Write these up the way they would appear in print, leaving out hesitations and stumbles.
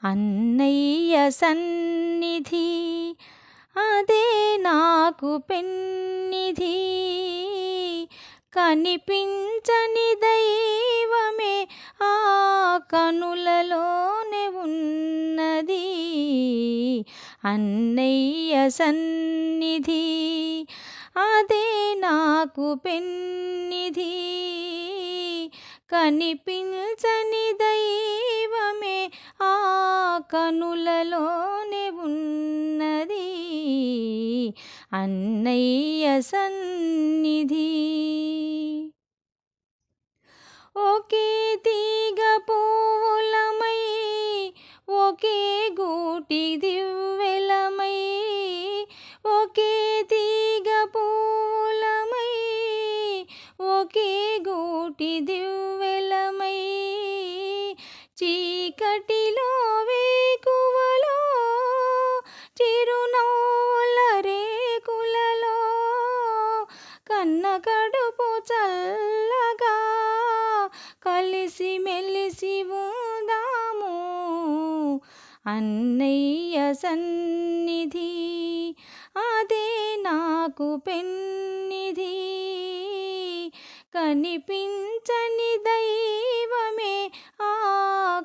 అన్నయ్య సన్నిధి అదే నాకు పెన్నిధి, కనిపించని దైవమే ఆ కనులలోనే ఉన్నది. అన్నయ్య సన్నిధి అదే నాకు పెన్నిధి, కనిపించని దైవమే ఆ కనులలోనే ఉన్నది. అన్నయ్య సన్నిధి. ఒకే తీగ పువ్వులమై, ఒకే గూటి దివ్వెలమై, ఒకే తీగ పువ్వులమై, ఒకే గూటి దివ్వెలమై, చీకటిలో వేకువలో చిరునవ్వుల రేకులలో కన్న కడుపు చల్లగా కలిసి మెలిసి ఉందాము. అన్నయ్య సన్నిధి అదే నాకు పెన్నిధి, కనిపించని దైవమే ఆ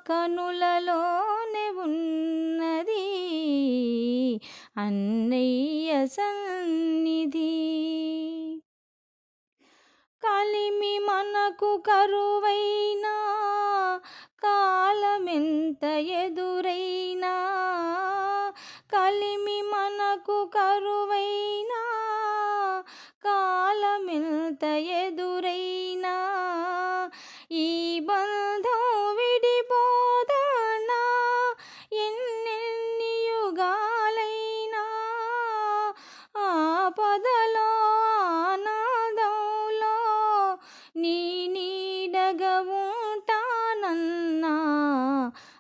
కనులలోనే ఉన్నది. అన్నయ్య సన్నిధి. కలిమి మనకు కరువైనా, కాలమెంత ఎదురైనా, కలిమి మనకు కరువైనా, కాలమెంత ఎదురైనా, ఈ బంధం విడిపోదన్నా ఎన్నెన్ని యుగాలైనా, ఆపదలో ఆనందంలో నీ నీడగా ఉంటానన్నా.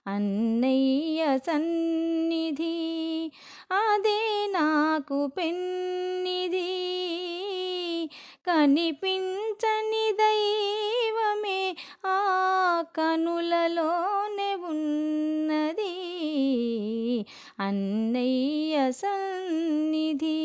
అన్నయ్య సన్నిధి అదే నాకు పెన్నిధి, కనిపించని దైవమే ఆ కనులలోనే ఉన్నది. అన్నయ్య సన్నిధి.